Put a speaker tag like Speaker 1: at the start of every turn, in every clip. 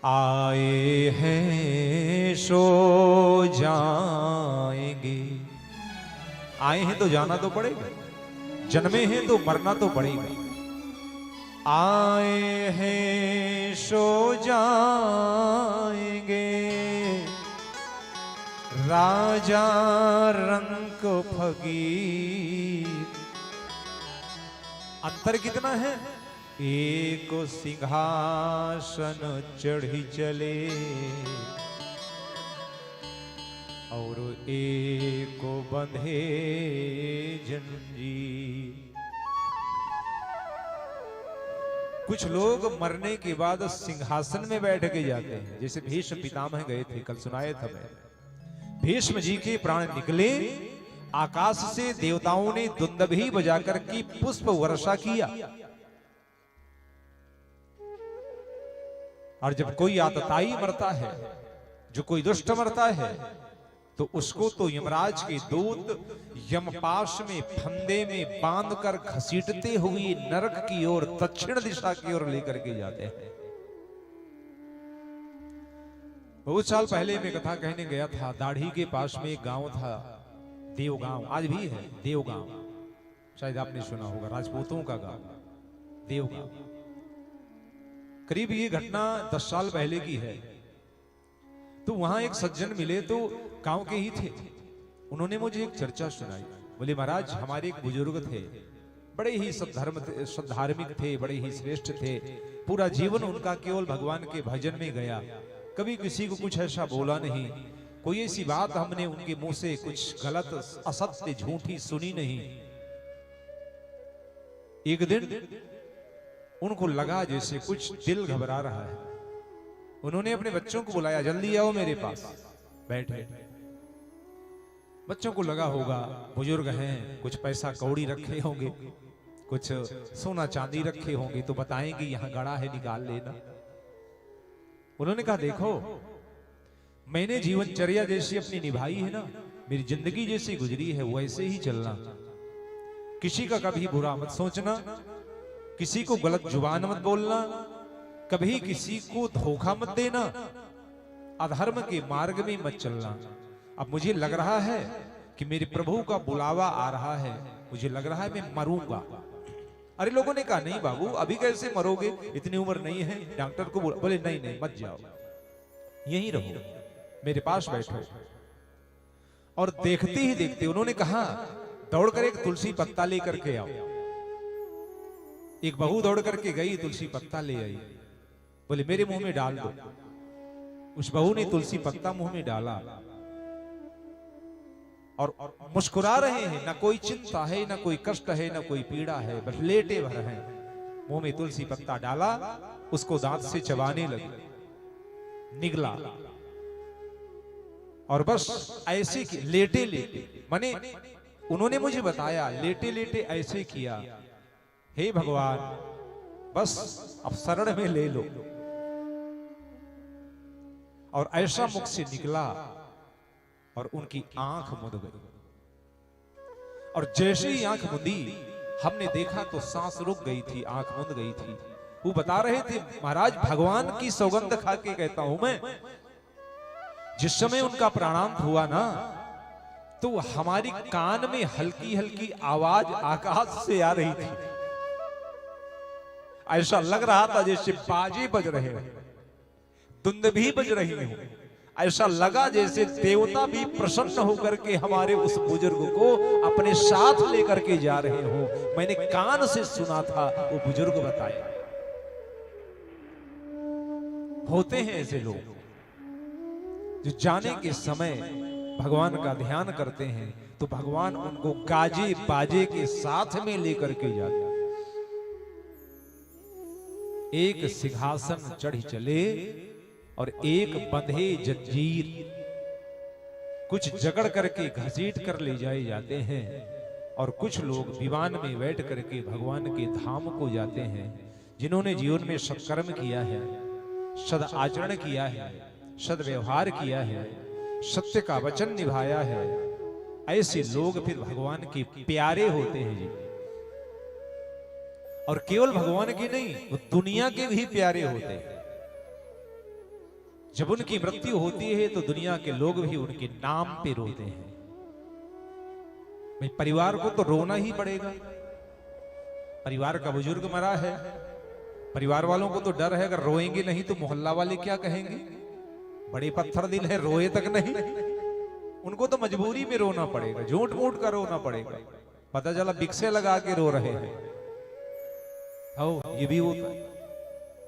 Speaker 1: आए हैं सो जाएंगे। आए हैं तो जाना तो पड़ेगा, जन्मे हैं तो मरना तो पड़ेगा। आए हैं सो जाएंगे, राजा रंग फकीर। अंतर कितना है? एक सिंहासन चढ़ी चले और एक बंधे जंजीर। कुछ लोग मरने के बाद सिंहासन में बैठ के जाते हैं, जैसे भीष्म पितामह गए थे, कल सुनाया था मैं। भीष्म जी के प्राण निकले, आकाश से देवताओं ने दुंदभी बजाकर की पुष्प वर्षा किया। और जब कोई आतताई मरता है, जो कोई दुष्ट मरता है, तो उसको तो यमराज के दूत यमपाश में फंदे में बांधकर घसीटते हुए नरक की ओर, दक्षिण दिशा की ओर लेकर के जाते हैं। बहुत साल पहले मैं कथा कहने गया था, दाढ़ी के पास में एक गांव था, देवगांव, आज भी है देवगांव, शायद आपने सुना होगा, राजपूतों का गांव देवगांव। करीब ये घटना 10 साल पहले की है। तो वहां एक सज्जन मिले, तो गांव के ही थे। उन्होंने मुझे एक चर्चा सुनाई। बोले महाराज, हमारे एक बुजुर्ग थे, बड़े ही सद्धार्मिक थे, बड़े ही श्रेष्ठ थे। पूरा जीवन उनका केवल भगवान के भजन में गया, कभी किसी को कुछ ऐसा बोला नहीं, कोई ऐसी बात हमने उनके मुंह से कुछ गलत असत्य झूठी सुनी नहीं। एक दिन उनको लगा जैसे कुछ दिल घबरा रहा है। उन्होंने अपने बच्चों को बुलाया, जल्दी आओ मेरे पास, बैठे। बच्चों को लगा होगा बुजुर्ग हैं, कुछ पैसा कौड़ी रखे होंगे, कुछ सोना चांदी रखे होंगे, तो बताएंगे यहाँ गड़ा है, निकाल लेना। उन्होंने कहा, देखो मैंने जीवनचर्या जैसी अपनी निभाई है ना, मेरी जिंदगी जैसी गुजरी है, वैसे ही चलना। किसी का कभी बुरा मत सोचना, किसी को गलत जुबान मत बोलना, कभी किसी को धोखा मत देना, अधर्म के मार्ग में मत चलना। अब मुझे लग रहा है कि मेरे प्रभु का बुलावा आ रहा है, मुझे लग रहा है मैं मरूंगा। अरे लोगों ने कहा, नहीं बाबू अभी कैसे मरोगे, इतनी उम्र नहीं है। डॉक्टर को बोले, नहीं नहीं मत जाओ, यहीं रहो, मेरे पास बैठो। और देखते ही देखते उन्होंने कहा, दौड़कर एक तुलसी पत्ता लेकर के आओ। एक बहू दौड़ करके गई, तुलसी पत्ता ले आई। बोले मेरे मुंह में डाल दो। उस बहू ने तुलसी पत्ता मुंह में डाला और मुस्कुरा रहे हैं, ना कोई चिंता है, ना कोई कष्ट है, ना कोई पीड़ा है, बस लेटे भर हैं। मुंह में तुलसी पत्ता डाला, उसको दांत से चबाने लगे, निगला और बस ऐसे लेटे लेटे, माने उन्होंने मुझे बताया, लेटे लेटे ऐसे किया, हे भगवान बस अब शरण में ले लो। और ऐसा मुख से निकला और उनकी आंख मुंद गई। और जैसे ही आंख मुंदी, हमने देखा तो सांस रुक गई थी, आंख मुंद गई थी। वो बता रहे थे, महाराज भगवान की सौगंध खा के कहता हूं मैं, जिस समय उनका प्राणांत हुआ ना, तो हमारी कान में हल्की हल्की आवाज आकाश से आ रही थी। ऐसा लग रहा था जैसे बाजे बज रहे हो, धुंद भी बज रही हो। ऐसा लगा जैसे देवता भी प्रसन्न होकर के हमारे उस बुजुर्ग को अपने साथ लेकर के जा रहे हो। मैंने कान से सुना था, वो बुजुर्ग बताया। होते हैं ऐसे लोग जो जाने के समय भगवान का ध्यान करते हैं, तो भगवान उनको गाजे बाजे के साथ में लेकर के जाते हैं। एक सिंहासन चढ़ी चले और एक बंधे जंजीर। कुछ जगड़ करके घसीट कर ले जाए जाते हैं और कुछ लोग विमान में बैठ करके भगवान के धाम को जाते हैं। जिन्होंने जीवन में सत्कर्म किया है, सद आचरण किया है, सदव्यवहार किया है, सत्य का वचन निभाया है, ऐसे लोग फिर भगवान के प्यारे होते हैं जी। और केवल भगवान के नहीं, वो दुनिया के भी प्यारे होते हैं। जब उनकी मृत्यु होती है तो दुनिया के लोग भी उनके नाम पे रोते हैं। भाई परिवार को तो रोना ही पड़ेगा। परिवार का बुजुर्ग मरा है, परिवार वालों को तो डर है अगर रोएंगे नहीं तो मोहल्ला वाले क्या कहेंगे। बड़े पत्थर दिल है, रोए तक नहीं। उनको तो मजबूरी में रोना पड़ेगा, झूठ मूठ कर रोना पड़ेगा। पता चला बिक्से लगा के रो रहे हैं। ये भी होता है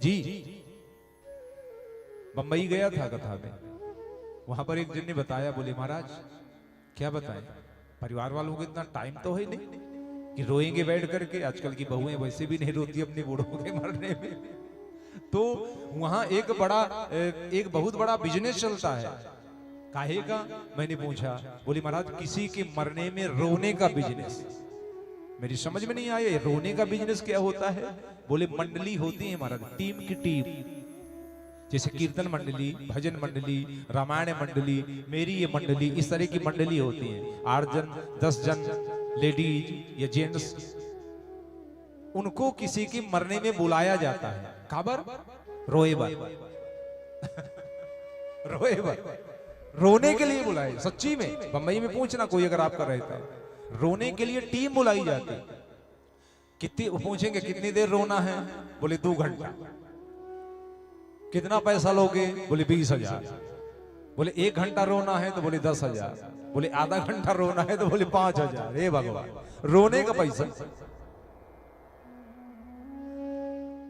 Speaker 1: जी। बंबई गया था कथा में, वहां पर एक जन ने बताया, बोले महाराज क्या बताएं, परिवार वालों को इतना टाइम तो है नहीं कि रोएंगे बैठ करके। आजकल की बहुएं वैसे भी नहीं रोती अपने बूढ़ों के मरने में। तो वहां एक बहुत बड़ा बिजनेस चलता है। काहे का मैंने पूछा, बोली महाराज किसी के मरने में रोने का बिजनेस। मेरी समझ में नहीं आया रोने का बिजनेस क्या होता है। बोले मंडली होती है महाराज, टीम की टीम, जैसे कीर्तन मंडली, भजन मंडली, रामायण मंडली, मेरी ये मंडली, इस तरह की मंडली होती है। 8 जन 10 जन लेडीज या जेंट्स, उनको किसी के मरने में बुलाया जाता है। खबर रोएबा रोएबा रोने के लिए बुलाए, सच्ची में। बंबई में पूछना कोई अगर आपका रहता है, रोने के लिए टीम बुलाई जाती। कितनी पूछेंगे कितनी देर रोना है, बोले 2 घंटा। कितना पैसा लोगे, बोले 20,000। बोले 1 घंटा रोना है तो बोले 10,000। बोले आधा घंटा रोना है तो बोले 5,000। हे भगवान, रोने का पैसा।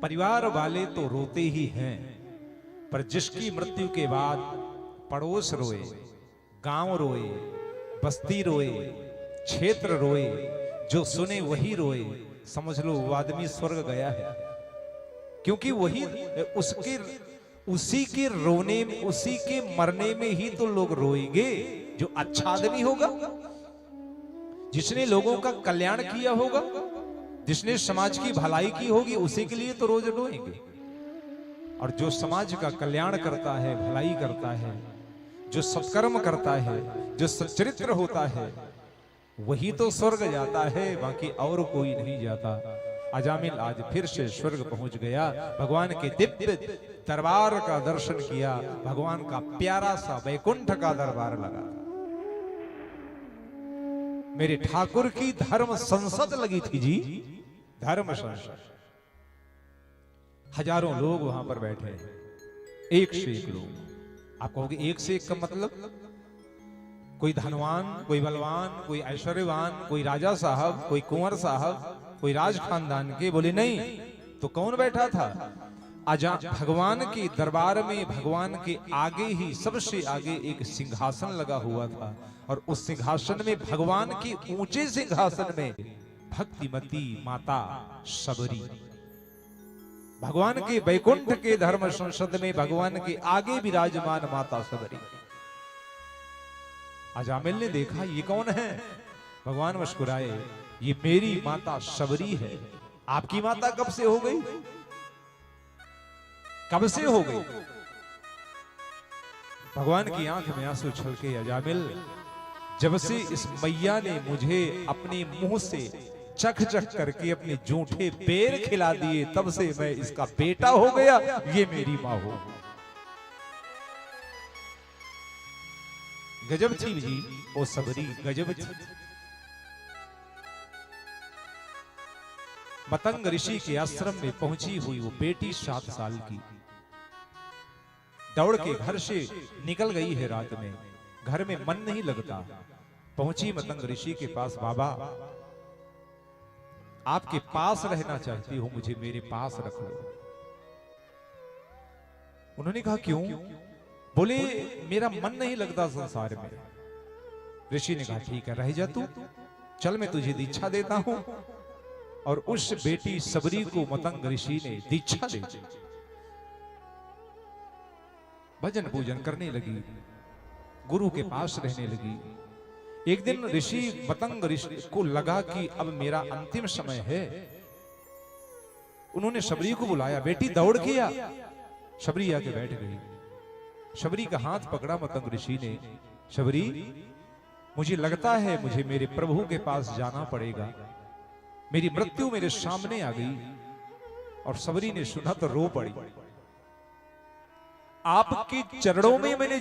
Speaker 1: परिवार वाले तो रोते ही हैं, पर जिसकी मृत्यु के बाद पड़ोस रोए, गांव रोए, बस्ती रोए, क्षेत्र रोए, जो सुने वही रोए, समझ लो वो आदमी स्वर्ग गया है। क्योंकि वही उसी के रोने में, उसी के मरने में ही तो लोग रोएंगे जो अच्छा आदमी होगा, जिसने लोगों का कल्याण किया होगा, जिसने समाज की भलाई की होगी, उसी के लिए तो रोज रोएंगे। और जो समाज का कल्याण करता है, भलाई करता है, जो सत्कर्म करता है, जो सच्चरित्र होता है, वही तो स्वर्ग जाता है, बाकी और कोई नहीं जाता। अजामिल आज फिर से स्वर्ग पहुंच गया, भगवान के दिव्य दरबार का दर्शन किया, भगवान का प्यारा सा वैकुंठ का दरबार लगा। मेरे ठाकुर की धर्म संसद लगी थी जी, धर्म संसद। हजारों लोग वहां पर बैठे, एक से एक लोग। आप कहोगे एक से एक का मतलब, कोई धनवान, कोई बलवान, कोई ऐश्वर्यवान, कोई राजा साहब, कोई कुंवर साहब, कोई राज खानदान के। बोले नहीं, तो कौन बैठा था? भगवान के दरबार में, भगवान के आगे ही, सबसे आगे एक सिंहासन लगा हुआ था, और उस सिंहासन में, भगवान के ऊंचे सिंहासन में, भक्तिमती माता सबरी, भगवान के वैकुंठ के धर्म संसद में भगवान के आगे विराजमान माता सबरी। अजामिल ने देखा ये कौन है? भगवान मुस्कुराए, ये मेरी माता सबरी है। आपकी माता कब से हो गई? कब से हो गई? भगवान की आंख में आंसू छलके, अजामिल जब से इस मैया ने मुझे अपने मुंह से चख चख करके अपने जूठे पैर खिला दिए, तब से मैं इसका बेटा हो गया, ये मेरी माँ हो। गजब थी जी वो सबरी, गजब थी। मतंग ऋषि के आश्रम में पहुंची हुई वो बेटी 7 साल की दौड़ के घर से निकल गई है रात में, घर में मन नहीं लगता। पहुंची मतंग ऋषि के पास, बाबा आपके पास रहना चाहती हूं, मुझे मेरे पास रख लो। उन्होंने कहा क्यों? बोले मेरा मन नहीं लगता संसार में। ऋषि ने कहा ठीक है, रह जा तू, चल मैं तुझे दीक्षा देता हूं। और उस बेटी सबरी को मतंग ऋषि ने दीक्षा दी, भजन पूजन करने लगी, गुरु के पास रहने लगी। एक दिन ऋषि मतंग ऋषि को लगा कि अब मेरा अंतिम समय है। उन्होंने सबरी को बुलाया, बेटी दौड़ के आ। सबरी आके बैठ गई। सबरी का हाथ पकड़ा मतंग ऋषि ने, सबरी मुझे लगता है मुझे मेरे प्रभु के पास जाना पड़ेगा, मेरी मृत्यु मेरे सामने आ गई। और सबरी ने सुना तो रो पड़ी। आपके चरणों में मैंने